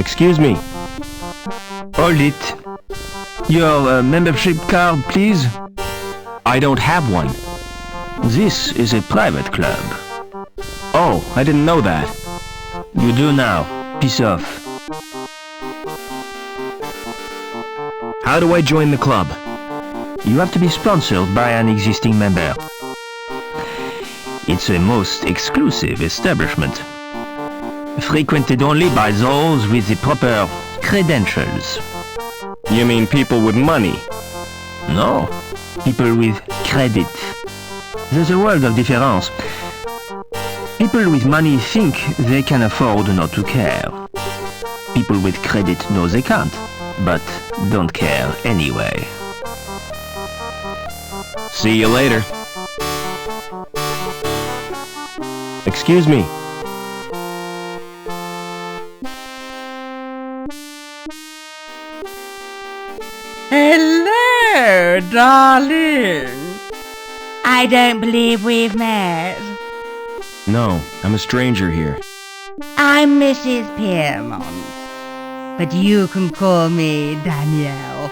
Excuse me. Hold it. Your membership card, please? I don't have one. This is a private club. Oh, I didn't know that. You do now. Peace off. How do I join the club? You have to be sponsored by an existing member. It's a most exclusive establishment, frequented only by those with the proper credentials. You mean people with money? No, people with credit. There's a world of difference. People with money think they can afford not to care. People with credit know they can't, but don't care anyway. See you later. Excuse me. Hello, darling. I don't believe we've met. No, I'm a stranger here. I'm Mrs. Piermont, but you can call me Danielle.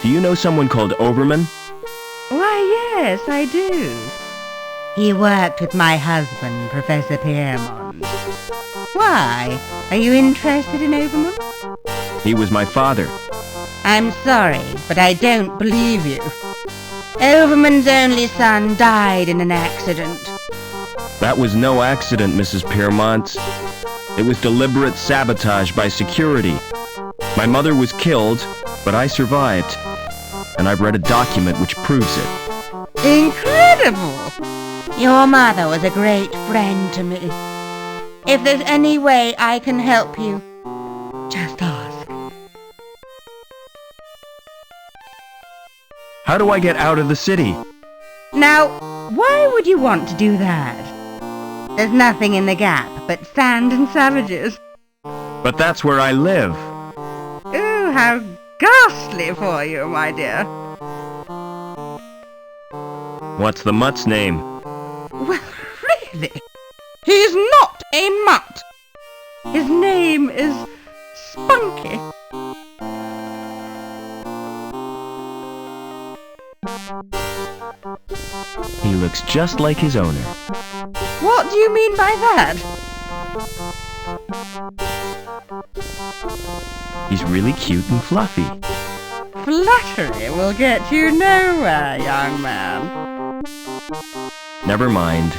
Do you know someone called Overman? Why, yes, I do. He worked with my husband, Professor Piermont. Why? Are you interested in Overman? He was my father. I'm sorry, but I don't believe you. Overman's only son died in an accident. That was no accident, Mrs. Piermont. It was deliberate sabotage by security. My mother was killed, but I survived. And I've read a document which proves it. Incredible! Your mother was a great friend to me. If there's any way I can help you, just ask. How do I get out of the city? Now, why would you want to do that? There's nothing in the gap but sand and savages. But that's where I live. Oh, how ghastly for you, my dear. What's the mutt's name? Well, really? He's not a mutt. His name is Spunky. He looks just like his owner. What do you mean by that? He's really cute and fluffy. Flattery will get you nowhere, young man. Never mind.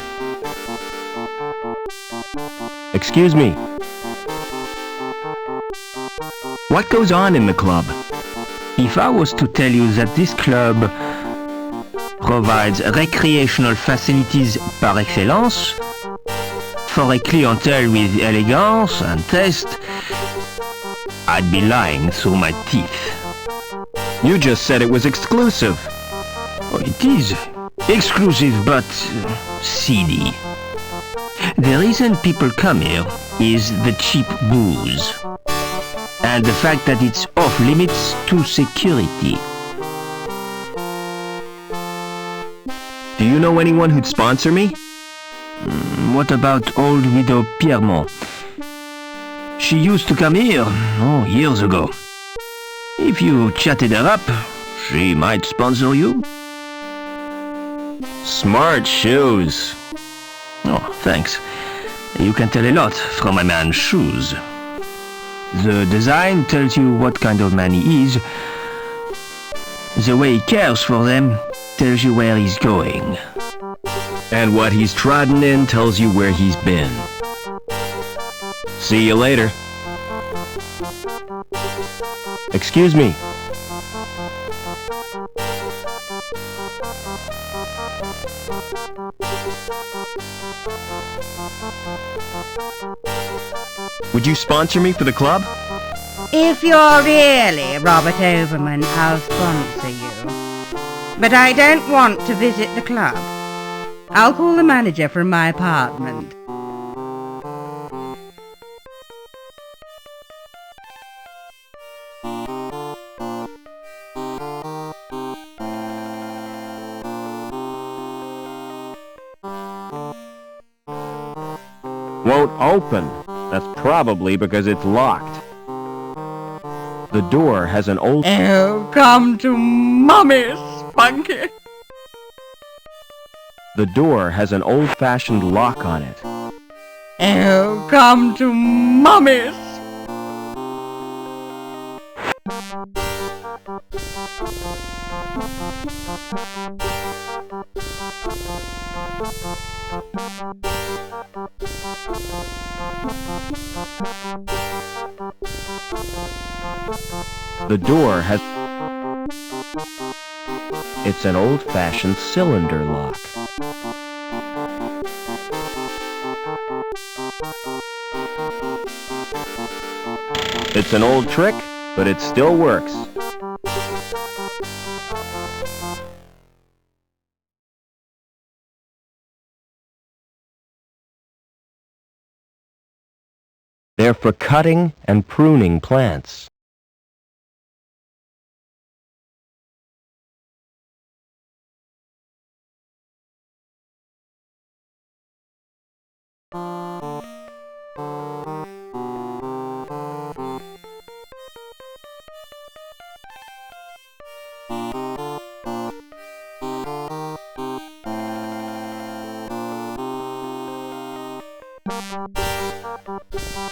Excuse me. What goes on in the club? If I was to tell you that this club provides recreational facilities par excellence for a clientele with elegance and taste, I'd be lying through my teeth. You just said it was exclusive. Oh, it is exclusive, but seedy. The reason people come here is the cheap booze, and the fact that it's off limits to security. Do you know anyone who'd sponsor me? What about old widow Piermont? She used to come here, years ago. If you chatted her up, she might sponsor you. Smart shoes. Oh, thanks. You can tell a lot from a man's shoes. The design tells you what kind of man he is. The way he cares for them tells you where he's going. And what he's trodden in tells you where he's been. See you later. Excuse me. Would you sponsor me for the club? If you're really Robert Overman, I'll sponsor you. But I don't want to visit the club. I'll call the manager from my apartment. Won't open. That's probably because it's locked. The door has an old... Oh, come to Mummy, Spunky. The door has an old-fashioned lock on it. Oh, come to Mummy. The door has... It's an old-fashioned cylinder lock. It's an old trick, but it still works. They're for cutting and pruning plants.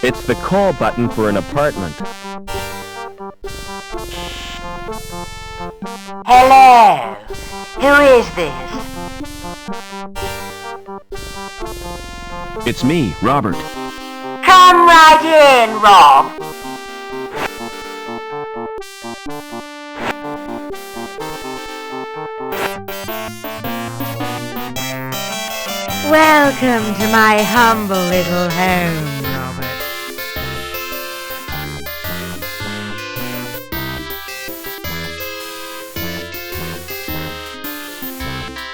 It's the call button for an apartment. Hello. Who is this? It's me, Robert. Come right in, Rob. Welcome to my humble little home, Robert.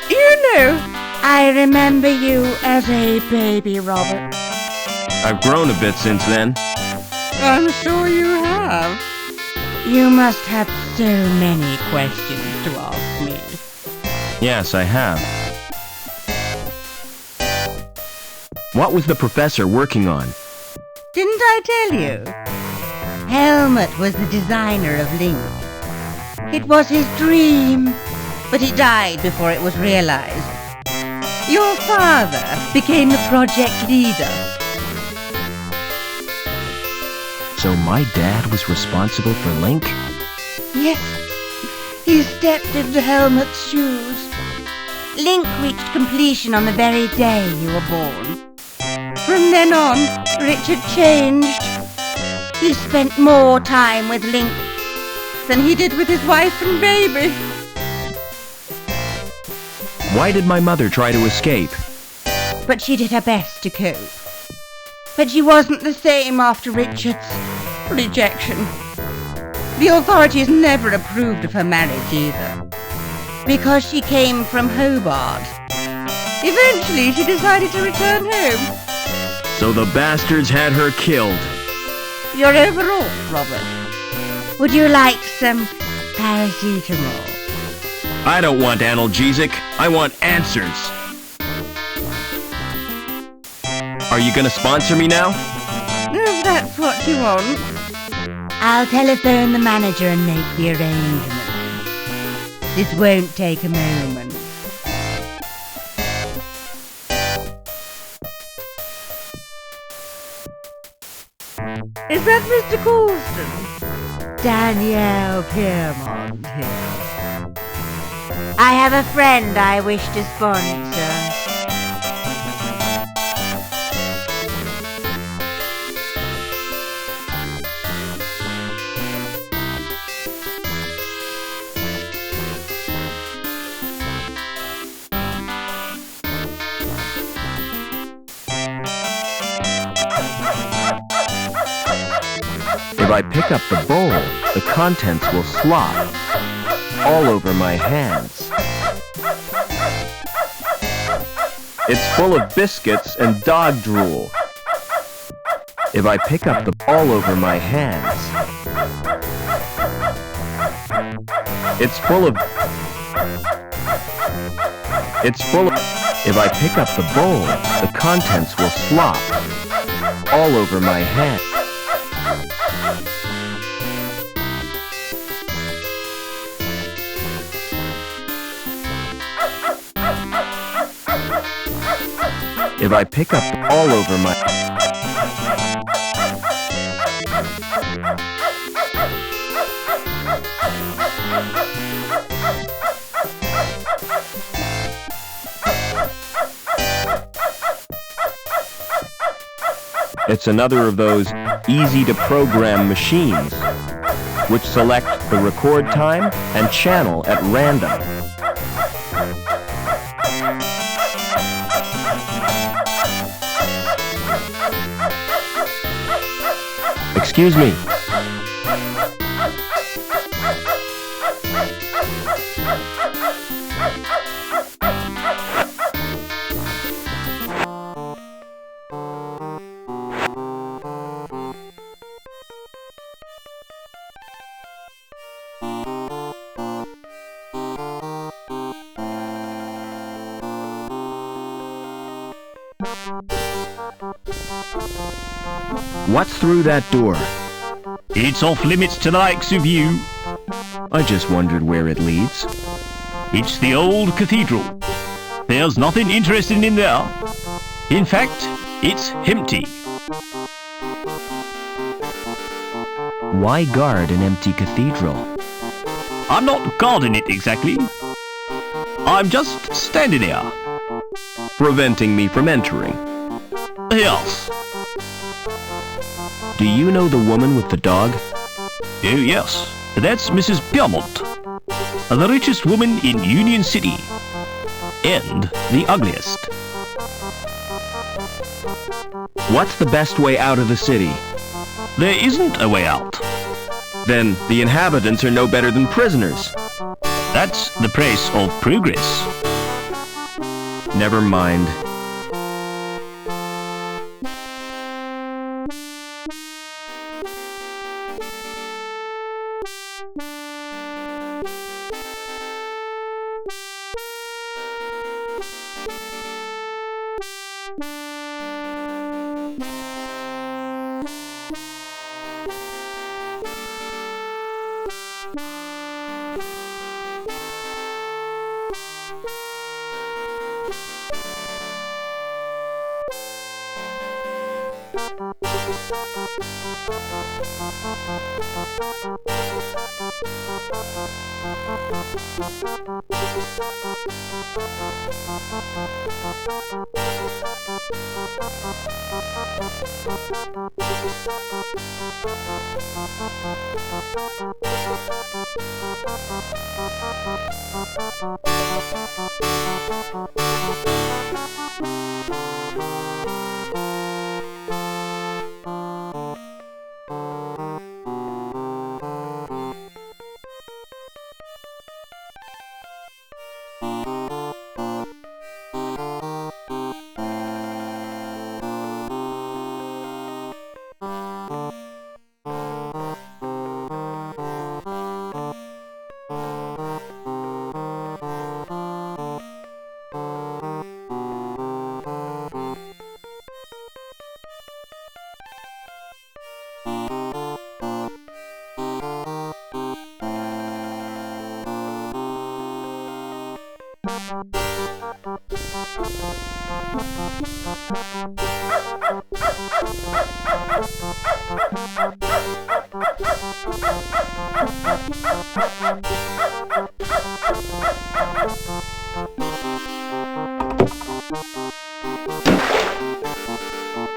You know, I remember you as a baby, Robert. I've grown a bit since then. I'm sure you have. You must have so many questions to ask me. Yes, I have. What was the professor working on? Didn't I tell you? Helmut was the designer of Link. It was his dream, but he died before it was realized. Your father became the project leader. So my dad was responsible for Link? Yes, he stepped into Helmut's shoes. Link reached completion on the very day you were born. From then on, Richard changed. He spent more time with Link than he did with his wife and baby. Why did my mother try to escape? But she did her best to cope. But she wasn't the same after Richard's rejection. The authorities never approved of her marriage either, because she came from Hobart. Eventually, she decided to return home. So the bastards had her killed. You're overwrought, Robert. Would you like some paracetamol? I don't want analgesic. I want answers. Are you gonna sponsor me now? If that's what you want. I'll telephone the manager and make the arrangements. This won't take a moment. Is that Mr. Colston? Danielle Piermont here. I have a friend I wish to sponsor. If I pick up the bowl, the contents will slop all over my hands. It's full of biscuits and dog drool. If I pick up the all over my hands, it's full of... If I pick up the bowl, the contents will slop all over my hand. If I pick up all over my... It's another of those easy-to-program machines, which select the record time and channel at random. Excuse me. What's through that door? It's off limits to the likes of you. I just wondered where it leads. It's the old cathedral. There's nothing interesting in there. In fact, it's empty. Why guard an empty cathedral? I'm not guarding it exactly. I'm just standing there. Preventing me from entering. Yes. Do you know the woman with the dog? Oh yes, that's Mrs. Beaumont, the richest woman in Union City, and the ugliest. What's the best way out of the city? There isn't a way out. Then the inhabitants are no better than prisoners. That's the price of progress. Never mind.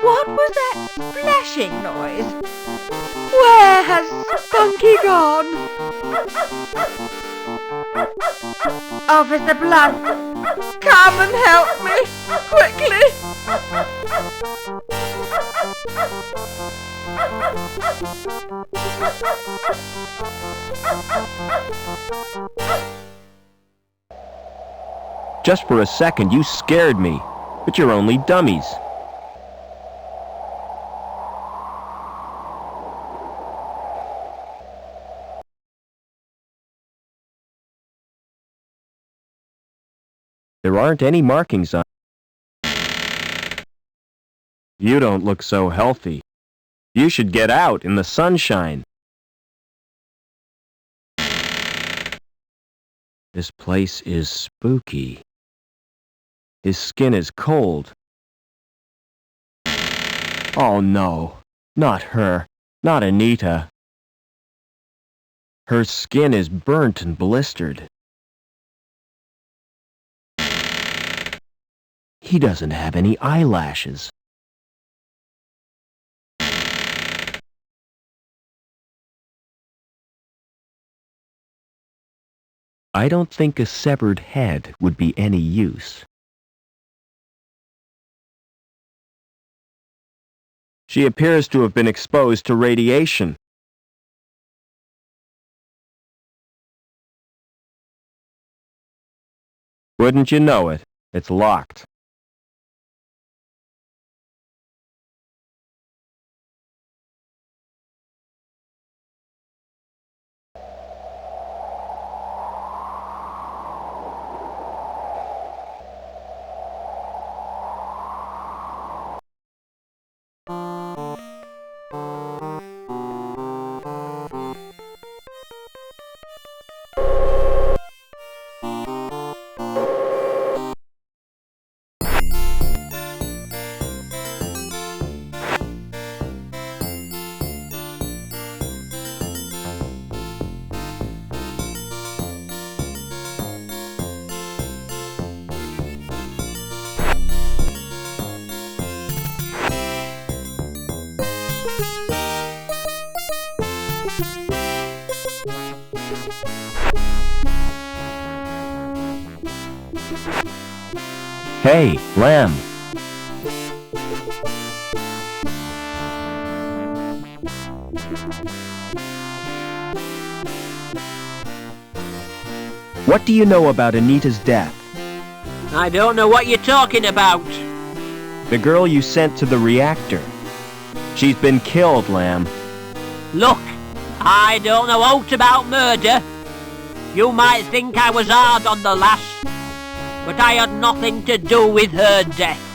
What was that splashing noise? Where has Spunky gone? Officer Blunt, come and help me, quickly! Just for a second, you scared me. But you're only dummies. There aren't any markings on You don't look so healthy. You should get out in the sunshine. This place is spooky. His skin is cold. Oh no, not her, not Anita. Her skin is burnt and blistered. He doesn't have any eyelashes. I don't think a severed head would be any use. She appears to have been exposed to radiation. Wouldn't you know it? It's locked. Hey, Lamb. What do you know about Anita's death? I don't know what you're talking about. The girl you sent to the reactor. She's been killed, Lamb. Look, I don't know aught about murder. You might think I was hard on the lass, but I had nothing to do with her death.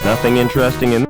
Nothing interesting in...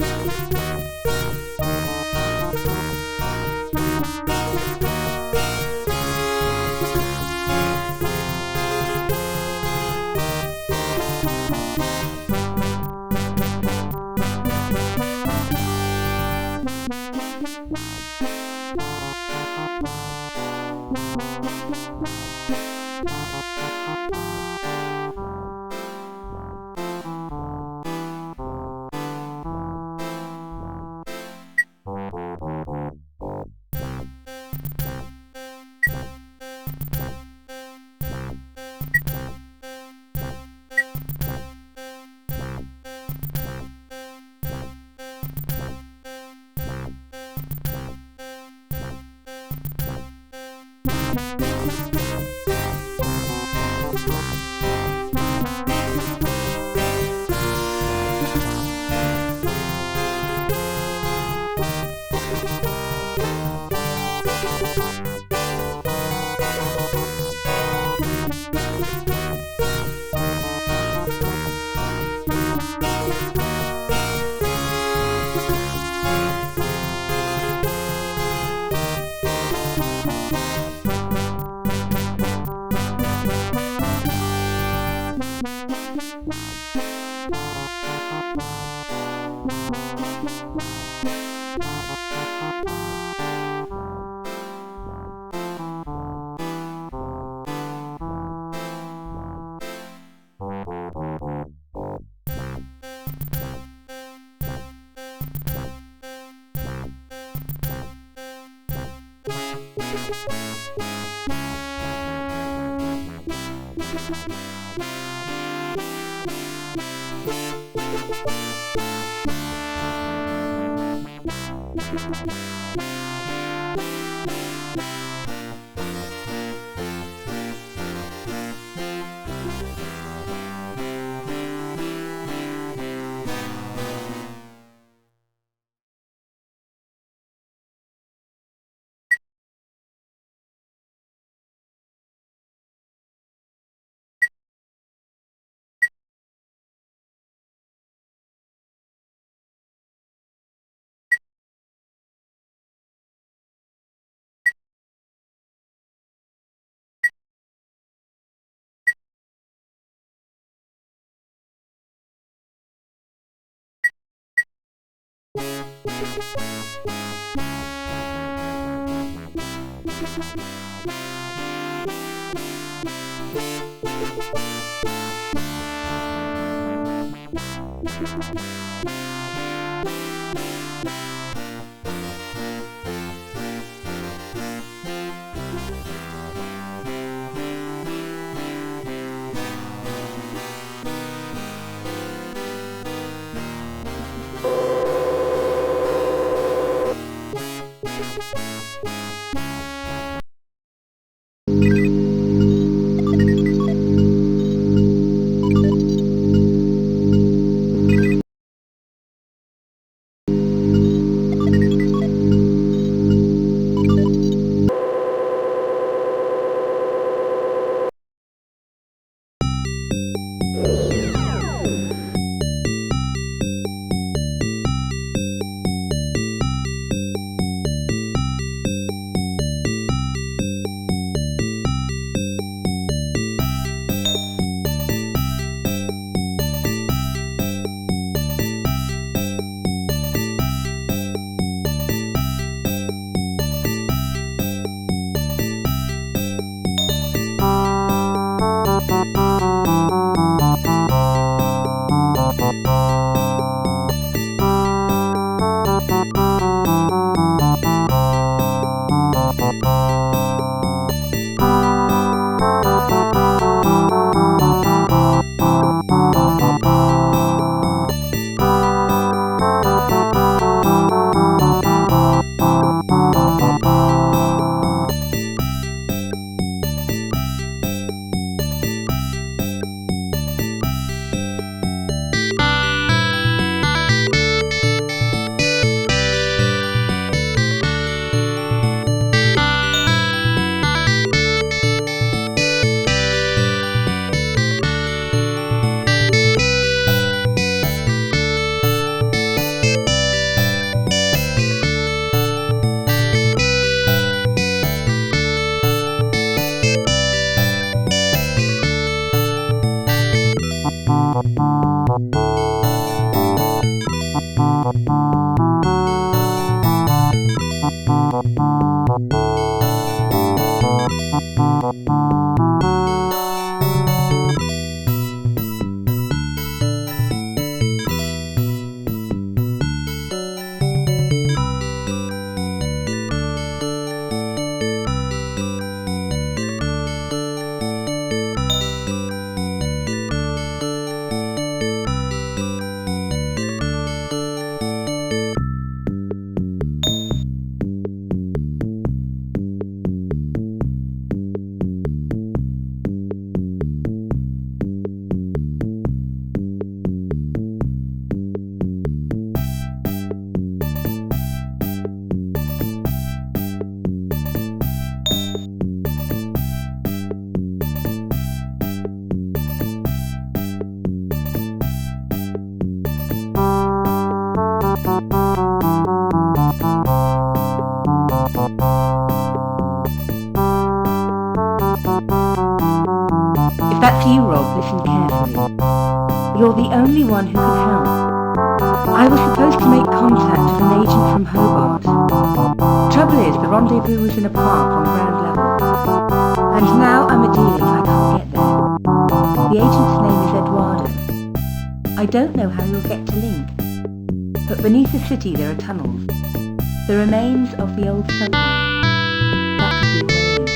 If that's you, Rob, listen carefully. You're the only one who can help. I was supposed to make contact with an agent from Hobart. Trouble is, the rendezvous was in a park on ground level. And now I'm a dealing, I can't get there. The agent's name is Eduardo. I don't know how you'll get to Link. But beneath the city there are tunnels. The remains of the old subway. That could be a way in.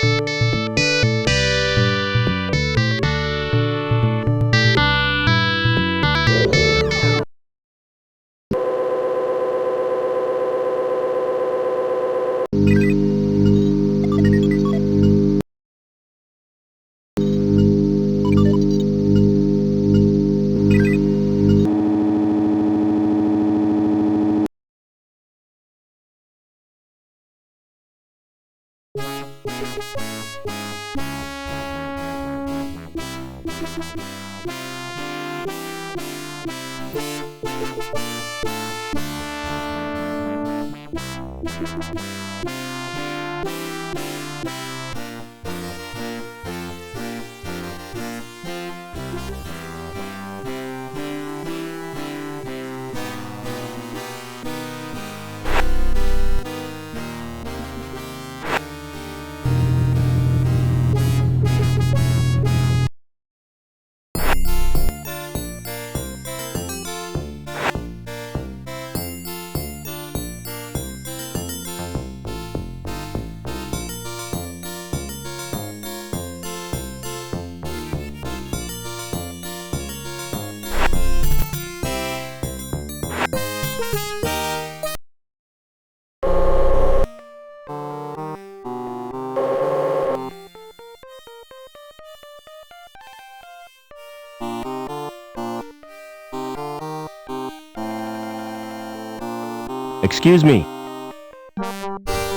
Excuse me.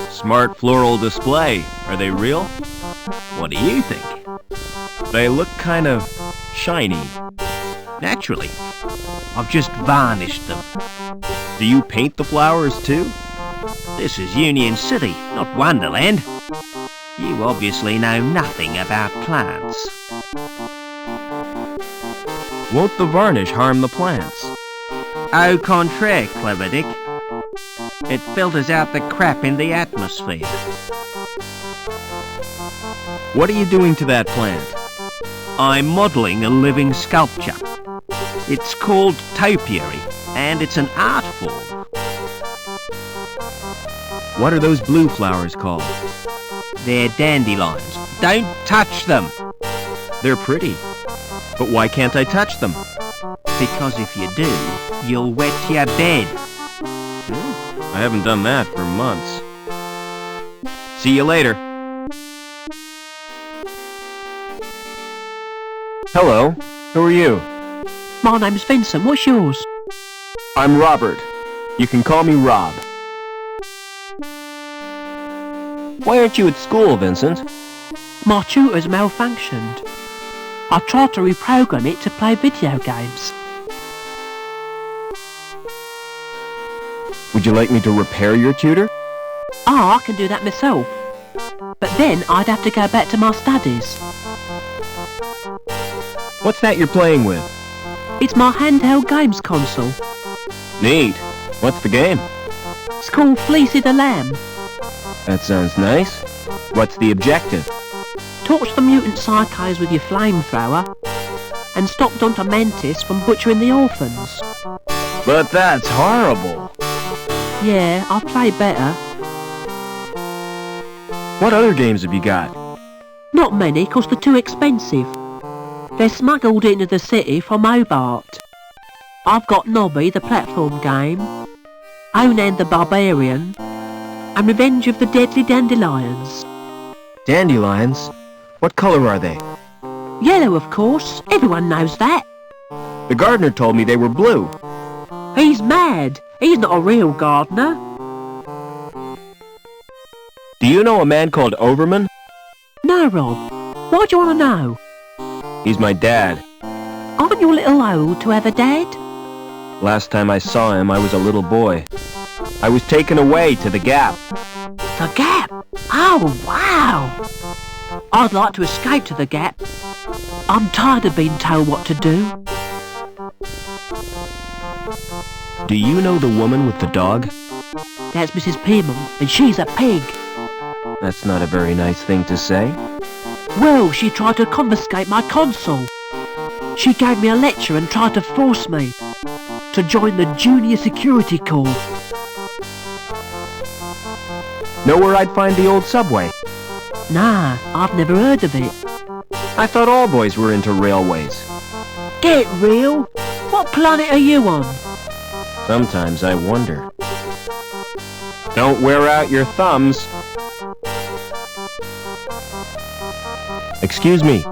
Smart floral display. Are they real? What do you think? They look kind of shiny. Naturally. I've just varnished them. Do you paint the flowers too? This is Union City, not Wonderland. You obviously know nothing about plants. Won't the varnish harm the plants? Au contraire, Clever Dick. It filters out the crap in the atmosphere. What are you doing to that plant? I'm modelling a living sculpture. It's called topiary, and it's an art form. What are those blue flowers called? They're dandelions. Don't touch them! They're pretty. But why can't I touch them? Because if you do, you'll wet your bed. I haven't done that for months. See you later. Hello, who are you? My name's Vincent. What's yours? I'm Robert. You can call me Rob. Why aren't you at school, Vincent? My tutor's malfunctioned. I tried to reprogram it to play video games. Would you like me to repair your tutor? I can do that myself. But then I'd have to go back to my studies. What's that you're playing with? It's my handheld games console. Neat. What's the game? It's called Fleecy the Lamb. That sounds nice. What's the objective? Torch the mutant psychos with your flamethrower and stop Dr. Mantis from butchering the orphans. But that's horrible. Yeah, I've played better. What other games have you got? Not many, 'cause they're too expensive. They're smuggled into the city from Hobart. I've got Nobby, the platform game, Onan the Barbarian, and Revenge of the Deadly Dandelions. Dandelions? What color are they? Yellow, of course. Everyone knows that. The gardener told me they were blue. He's mad. He's not a real gardener. Do you know a man called Overman? No, Rob. Why do you want to know? He's my dad. Aren't you a little old to have a dad? Last time I saw him, I was a little boy. I was taken away to the Gap. The Gap? Oh, wow. I'd like to escape to the Gap. I'm tired of being told what to do. Do you know the woman with the dog? That's Mrs. Pearman, and she's a pig. That's not a very nice thing to say. Well, she tried to confiscate my console. She gave me a lecture and tried to force me to join the Junior Security Corps. Know where I'd find the old subway? Nah, I've never heard of it. I thought all boys were into railways. Get real? What planet are you on? Sometimes I wonder. Don't wear out your thumbs. Excuse me.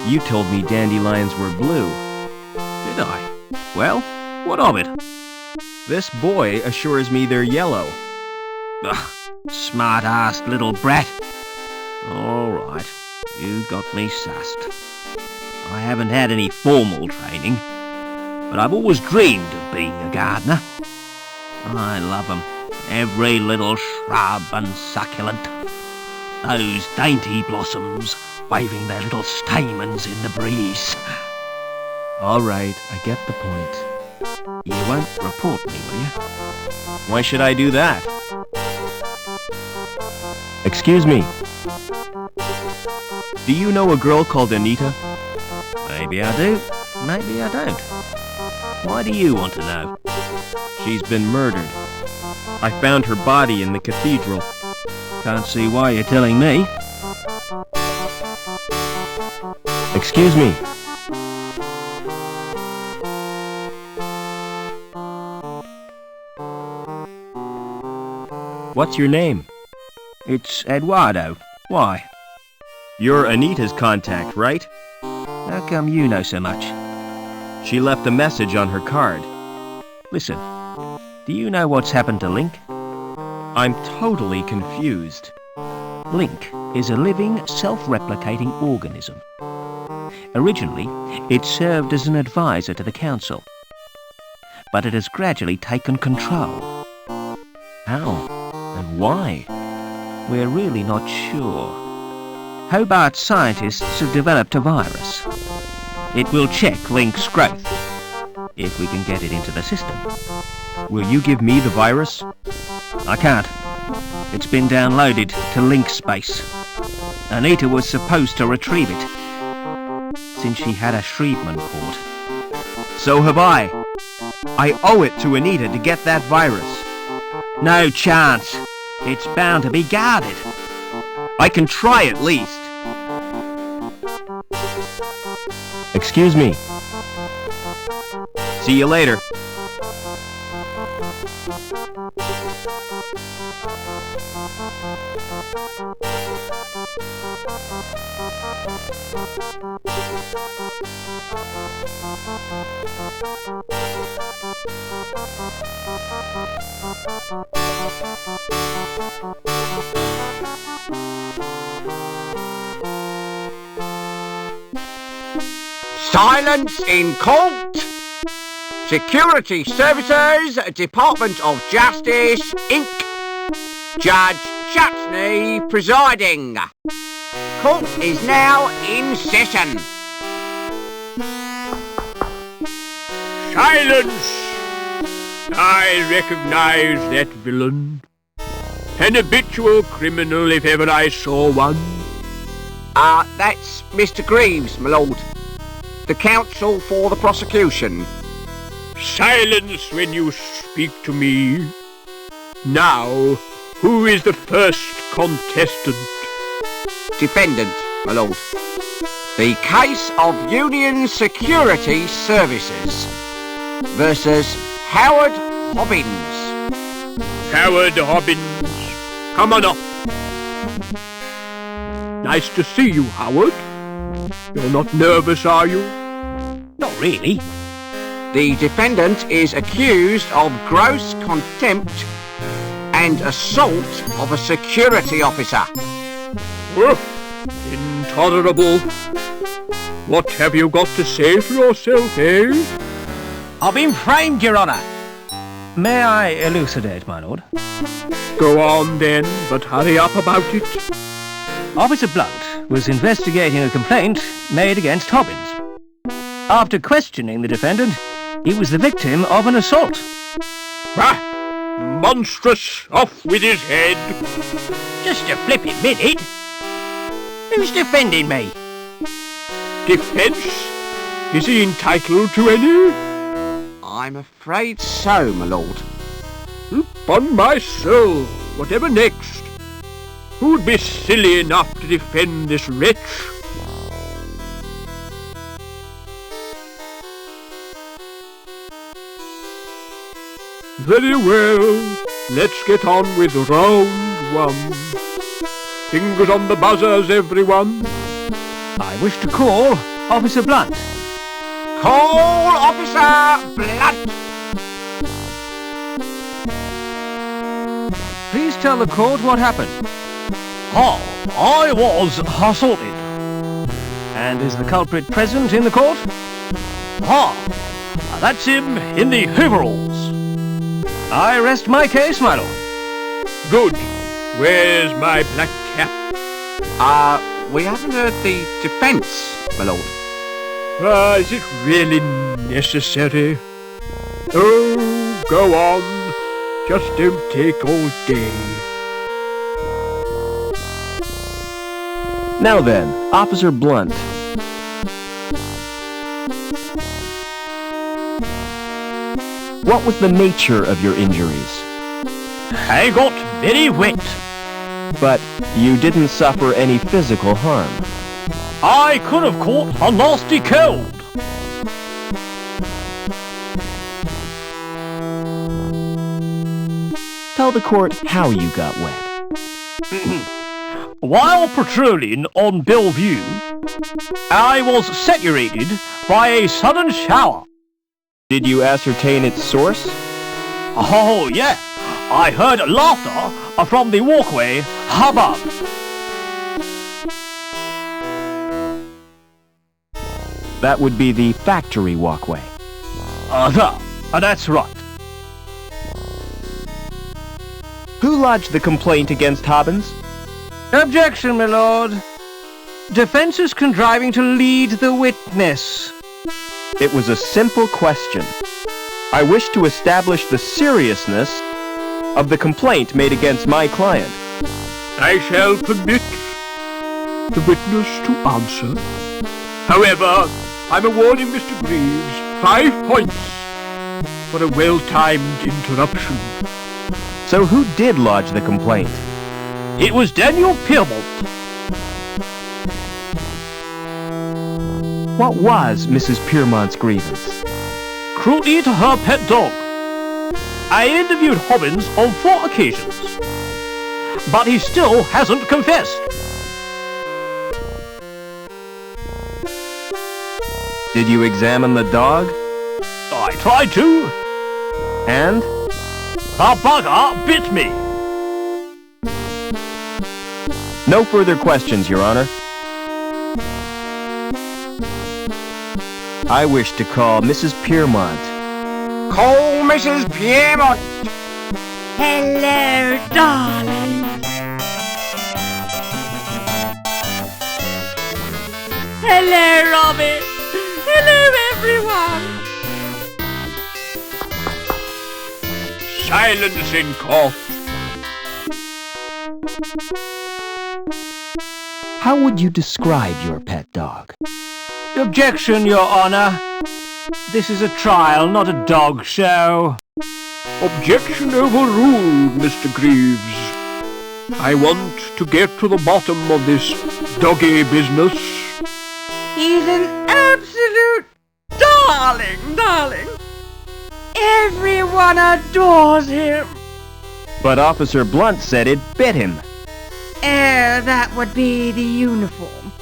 You told me dandelions were blue. Did I? Well, what of it? This boy assures me they're yellow. Ugh, smart-assed little brat. All right, you got me sussed. I haven't had any formal training, but I've always dreamed of being a gardener. I love them. Every little shrub and succulent. Those dainty blossoms waving their little stamens in the breeze. All right, I get the point. You won't report me, will you? Why should I do that? Excuse me. Do you know a girl called Anita? Maybe I do, maybe I don't. Why do you want to know? She's been murdered. I found her body in the cathedral. Can't see why you're telling me. Excuse me. What's your name? It's Eduardo. Why? You're Anita's contact, right? How come you know so much? She left a message on her card. Listen, do you know what's happened to Link? I'm totally confused. Link is a living, self-replicating organism. Originally, it served as an advisor to the council, but it has gradually taken control. How? And why? We're really not sure. Hobart scientists have developed a virus. It will check Link's growth, if we can get it into the system. Will you give me the virus? I can't. It's been downloaded to Link space. Anita was supposed to retrieve it, since she had a Shrievman port. So have I. I owe it to Anita to get that virus. No chance. It's bound to be guarded. I can try at least. Excuse me. See you later. Silence in court! Security Services, Department of Justice, Inc. Judge Chatsney presiding. Court is now in session. Silence! I recognize that villain. An habitual criminal if ever I saw one. That's Mr. Greaves, my lord. The counsel for the prosecution. Silence when you speak to me. Now, who is the first contestant? Defendant, my lord. The case of Union Security Services versus Howard Hobbins. Howard Hobbins, come on up. Nice to see you, Howard. You're not nervous, are you? Not really. The defendant is accused of gross contempt and assault of a security officer. Oh, intolerable. What have you got to say for yourself, eh? I've been framed, Your Honour. May I elucidate, my lord? Go on then, but hurry up about it. Officer Blunt was investigating a complaint made against Hobbins. After questioning the defendant, he was the victim of an assault. Ah, monstrous! Off with his head! Just a flippin' minute. Who's defending me? Defence? Is he entitled to any? I'm afraid so, my lord. Upon my soul, whatever next? Who'd be silly enough to defend this wretch? Very well, let's get on with round one. Fingers on the buzzers, everyone. I wish to call Officer Blunt. Call Officer Blunt! Please tell the court what happened. I was assaulted. And is the culprit present in the court? Ah, that's him in the overalls. I rest my case, my lord. Good. Where's my black cap? We haven't heard the defence, my lord. Is it really necessary? Oh, go on. Just don't take all day. Now then, Officer Blunt. What was the nature of your injuries? I got very wet. But you didn't suffer any physical harm. I could have caught a nasty cold. Tell the court how you got wet. While patrolling on Bellevue, I was saturated by a sudden shower. Did you ascertain its source? Oh, yeah. I heard laughter from the walkway above. That would be the factory walkway. That's right. Who lodged the complaint against Hobbins? Objection, my lord. Defense is contriving to lead the witness. It was a simple question. I wish to establish the seriousness of the complaint made against my client. I shall permit the witness to answer. However, I'm awarding Mr. Greaves 5 points for a well-timed interruption. So who did lodge the complaint? It was Daniel Piermont. What was Mrs. Piermont's grievance? Cruelty to her pet dog. I interviewed Hobbins on 4 occasions, but he still hasn't confessed. Did you examine the dog? I tried to. And? The bugger bit me. No further questions, Your Honor. I wish to call Mrs. Piermont. Call Mrs. Piermont. Hello, darling. Hello, Robbie. Hello, everyone. Silence in court. How would you describe your pet dog? Objection, Your Honor. This is a trial, not a dog show. Objection overruled, Mr. Greaves. I want to get to the bottom of this doggy business. He's an absolute darling. Everyone adores him. But Officer Blunt said it bit him. Oh, that would be the uniform.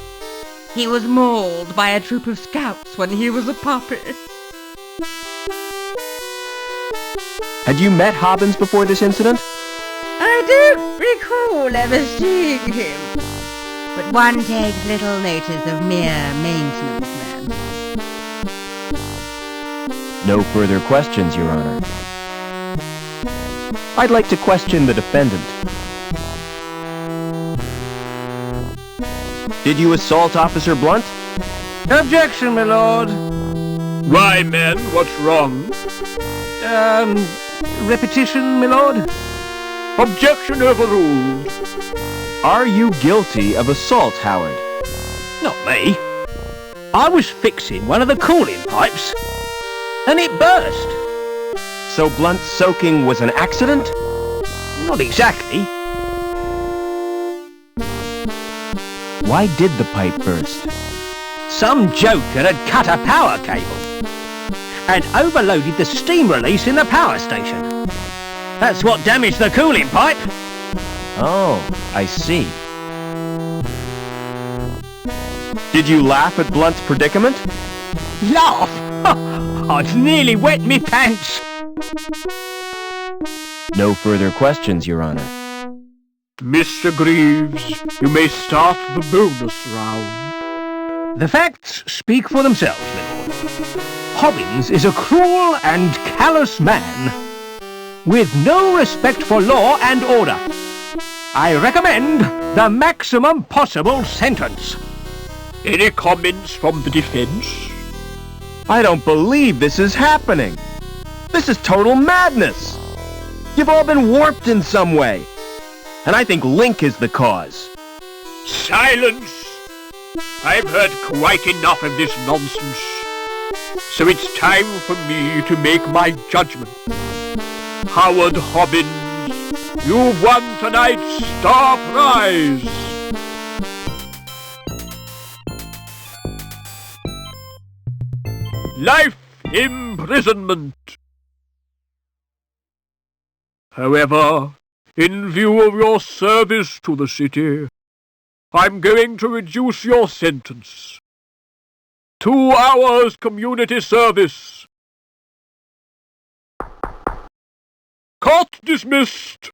He was mauled by a troop of scouts when he was a puppy. Had you met Hobbins before this incident? I don't recall ever seeing him. But one takes little notice of mere maintenance men. No further questions, Your Honor. I'd like to question the defendant. Did you assault Officer Blunt? Objection, my lord. Why, men, what's wrong? Repetition, my lord? Objection overruled. Are you guilty of assault, Howard? Not me. I was fixing one of the cooling pipes, and it burst. So Blunt's soaking was an accident? Not exactly. Why did the pipe burst? Some joker had cut a power cable and overloaded the steam release in the power station. That's what damaged the cooling pipe. Oh, I see. Did you laugh at Blunt's predicament? Laugh? I'd nearly wet me pants. No further questions, Your Honor. Mr. Greaves, you may start the bonus round. The facts speak for themselves, my lord. Hobbins is a cruel and callous man, with no respect for law and order. I recommend the maximum possible sentence. Any comments from the defense? I don't believe this is happening. This is total madness. You've all been warped in some way. And I think Link is the cause. Silence! I've heard quite enough of this nonsense. So it's time for me to make my judgment. Howard Hobbins, you've won tonight's star prize! Life imprisonment. However, in view of your service to the city, I'm going to reduce your sentence. 2 hours community service. Court dismissed.